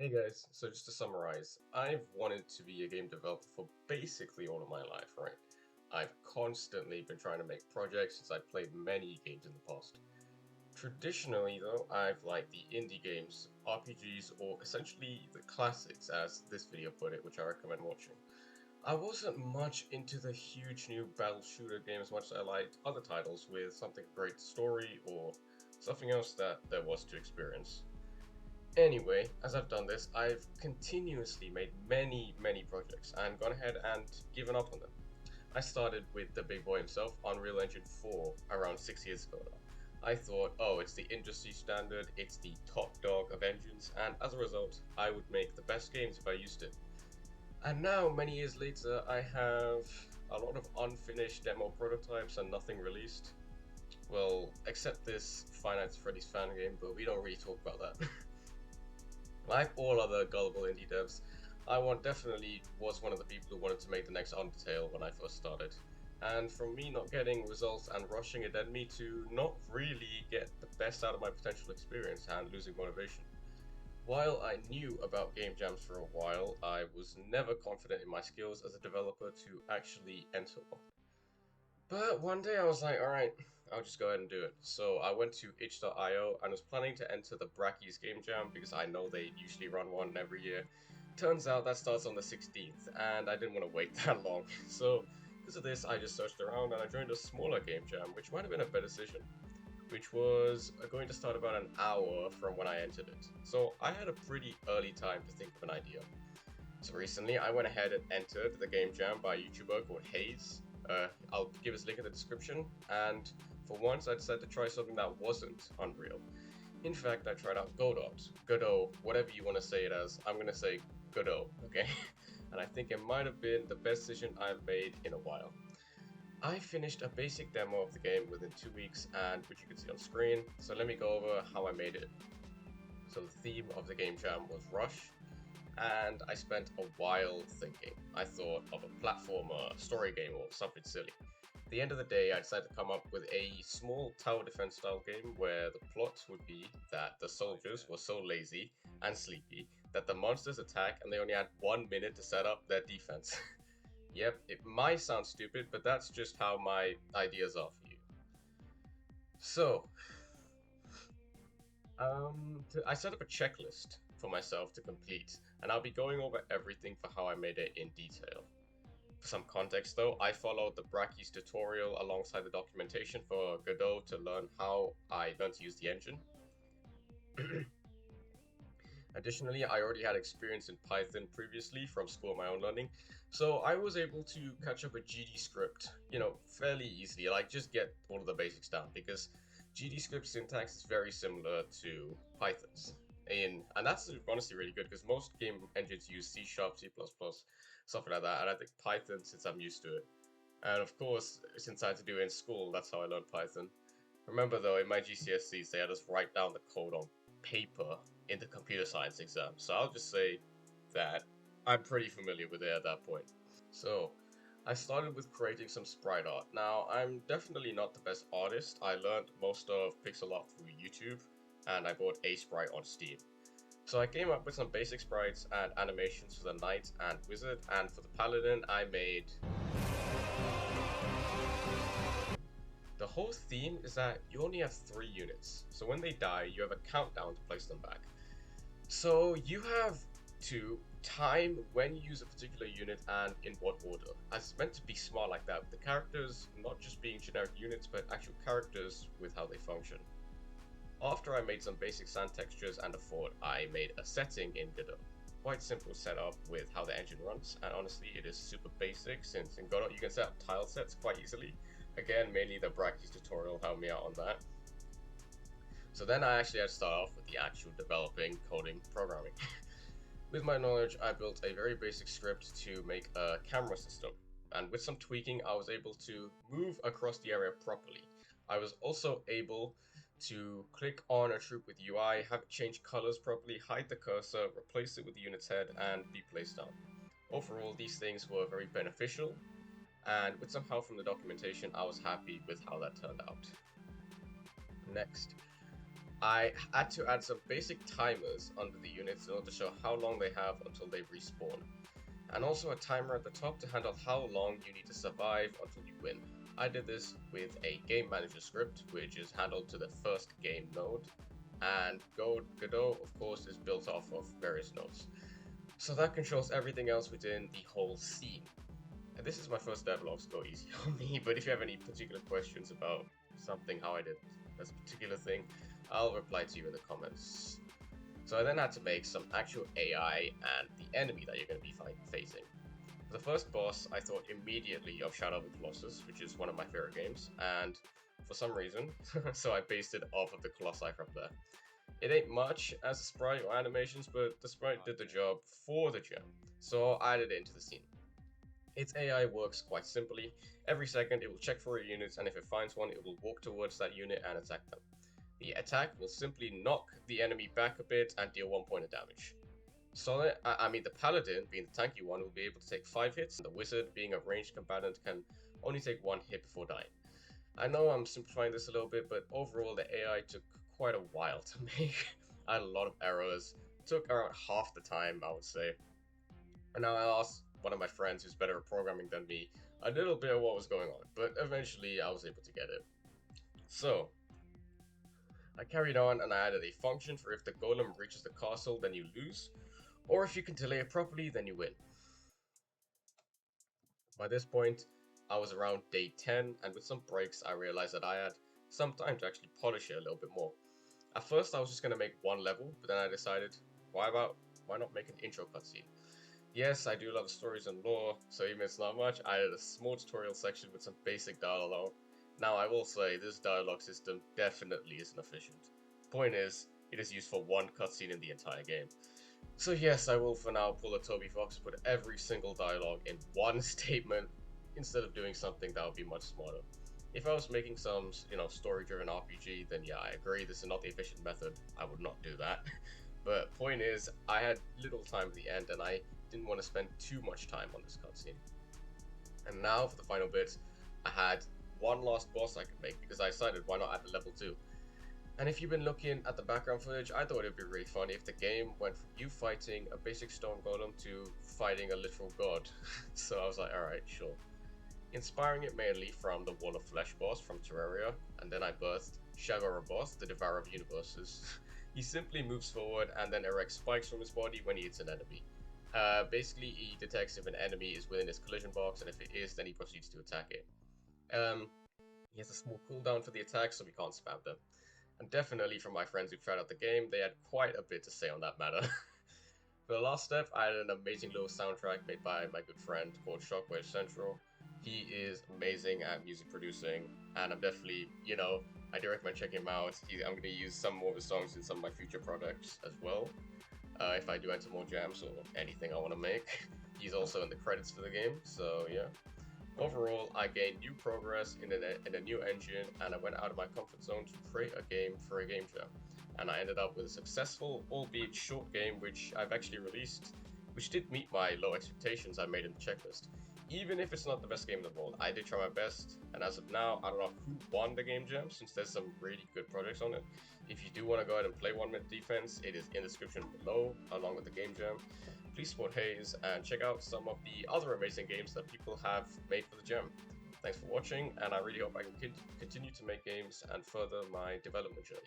Hey guys, so just to summarize, I've wanted to be a game developer for basically all of my life, right? I've constantly been trying to make projects since I've played many games in the past. Traditionally, though, I've liked the indie games, RPGs, or essentially the classics, as this video put it, which I recommend watching. I wasn't much into the huge new battle shooter game as much as I liked other titles with something great story or something else that there was to experience. Anyway, as I've done this, I've continuously made many projects and gone ahead and given up on them. I started with the big boy himself, Unreal Engine 4, around 6 years ago now. I thought, oh, it's the industry standard, it's the top dog of engines, and as a result, I would make the best games if I used it. And now, many years later, I have a lot of unfinished demo prototypes and nothing released. Well, except this Five Nights at Freddy's fan game, but we don't really talk about that. Like all other gullible indie devs, definitely was one of the people who wanted to make the next Undertale when I first started. And from me not getting results and rushing it led me to not really get the best out of my potential experience and losing motivation. While I knew about game jams for a while, I was never confident in my skills as a developer to actually enter one. But one day I was like, alright, I'll just go ahead and do it. So I went to itch.io and was planning to enter the Brackies Game Jam because I know they usually run one every year. Turns out that starts on the 16th, and I didn't want to wait that long. So because of this, I just searched around and I joined a smaller game jam, which might have been a better decision, which was going to start about an hour from when I entered it. So I had a pretty early time to think of an idea. So recently, I went ahead and entered the game jam by a YouTuber called Haez. I'll give his link in the description, and for once I decided to try something that wasn't Unreal. In fact, I tried out godot, whatever you want to say it as. I'm going to say godot, okay? And I think it might have been the best decision I've made in a while. I finished a basic demo of the game within 2 weeks, and which you can see on screen, so let me go over how I made it. So the theme of the game jam was Rush, and I spent a while thinking. I thought of a platformer, story game, or something silly. At the end of the day, I decided to come up with a small tower defense style game where the plot would be that the soldiers were so lazy and sleepy that the monsters attack and they only had 1 minute to set up their defense. Yep, it might sound stupid, but that's just how my ideas are for you. So, I set up a checklist for myself to complete, and I'll be going over everything for how I made it in detail. For some context though, I followed the Brackies tutorial alongside the documentation for Godot to learn how I learned to use the engine. Additionally, I already had experience in Python previously from school of my own learning, so I was able to catch up a GD script, fairly easily, like just get all of the basics down, because GD script syntax is very similar to Python's. And that's honestly really good because most game engines use C Sharp, C++, something like that, and I think Python since I'm used to it. And of course, since I had to do it in school, that's how I learned Python. Remember though, in my GCSEs, they had us write down the code on paper in the computer science exam, so I'll just say that I'm pretty familiar with it at that point. So, I started with creating some sprite art. Now, I'm definitely not the best artist. I learned most of pixel art through YouTube, and I bought a sprite on Steam. So I came up with some basic sprites and animations for the knight and wizard, and for the paladin I made... The whole theme is that you only have 3 units, so when they die, you have a countdown to place them back. So you have to time when you use a particular unit and in what order. As it's meant to be smart like that, with the characters not just being generic units, but actual characters with how they function. After I made some basic sand textures and a fort, I made a setting in Godot. Quite simple setup with how the engine runs, and honestly it is super basic since in Godot you can set up tile sets quite easily. Again, mainly the Brackies tutorial helped me out on that. So then I actually had to start off with the actual developing, coding, programming. With my knowledge, I built a very basic script to make a camera system, and with some tweaking I was able to move across the area properly. I was also able to click on a troop with UI, have it change colors properly, hide the cursor, replace it with the unit's head, and be placed down. Overall, these things were very beneficial, and with some help from the documentation, I was happy with how that turned out. Next, I had to add some basic timers under the units in order to show how long they have until they respawn, and also a timer at the top to handle how long you need to survive until you win. I did this with a game manager script, which is handled to the first game node, and Godot, of course, is built off of various nodes. So that controls everything else within the whole scene. And this is my first devlog, so go easy on me, but if you have any particular questions about something, how I did this particular thing, I'll reply to you in the comments. So I then had to make some actual AI and the enemy that you're going to be facing. For the first boss, I thought immediately of Shadow of the Colossus, which is one of my favorite games, and for some reason, so I based it off of the Colossi from there. It ain't much as a sprite or animations, but the sprite did the job for the gem, so I added it into the scene. Its AI works quite simply. Every second it will check for a unit, and if it finds one, it will walk towards that unit and attack them. The attack will simply knock the enemy back a bit and deal 1 point of damage. So, the Paladin, being the tanky one, will be able to take 5 hits, and the Wizard, being a ranged combatant, can only take 1 hit before dying. I know I'm simplifying this a little bit, but overall the AI took quite a while to make. I had a lot of errors. It took around half the time, I would say. And now I asked one of my friends who's better at programming than me a little bit of what was going on, but eventually I was able to get it. So, I carried on and I added a function for if the golem reaches the castle, then you lose, or if you can delay it properly, then you win. By this point, I was around day 10, and with some breaks, I realized that I had some time to actually polish it a little bit more. At first, I was just going to make one level, but then I decided, why not make an intro cutscene? Yes, I do love stories and lore, so even if it's not much, I added a small tutorial section with some basic dialogue. Now, I will say, this dialogue system definitely isn't efficient. Point is, it is used for one cutscene in the entire game. So yes, I will for now pull a Toby Fox, put every single dialogue in one statement, instead of doing something that would be much smarter. If I was making some, story-driven RPG, then yeah, I agree, this is not the efficient method, I would not do that. But point is, I had little time at the end, and I didn't want to spend too much time on this cutscene. And now for the final bit, I had one last boss I could make because I decided why not add a level 2. And if you've been looking at the background footage, I thought it'd be really funny if the game went from you fighting a basic stone golem to fighting a literal god. So I was like, alright, sure. Inspiring it mainly from the Wall of Flesh boss from Terraria, and then I birthed Shagora boss, the Devourer of Universes. He simply moves forward and then erects spikes from his body when he hits an enemy. Basically, he detects if an enemy is within his collision box, and if it is, then he proceeds to attack it. He has a small cooldown for the attack, so we can't spam them. And definitely from my friends who tried out the game, they had quite a bit to say on that matter. For the last step, I had an amazing little soundtrack made by my good friend called Shockwave Central. He is amazing at music producing, and I'm definitely, I do recommend checking him out. I'm going to use some more of his songs in some of my future projects as well. If I do enter more jams or anything I want to make. He's also in the credits for the game, so yeah. Overall, I gained new progress in a new engine, and I went out of my comfort zone to create a game for a game jam. And I ended up with a successful, albeit short game, which I've actually released, which did meet my low expectations I made in the checklist. Even if it's not the best game in the world, I did try my best, and as of now, I don't know who won the game jam, since there's some really good projects on it. If you do want to go ahead and play 1 Minute Defense, it is in the description below, along with the game jam. Please support Haez, and check out some of the other amazing games that people have made for the gem. Thanks for watching, and I really hope I can continue to make games and further my development journey.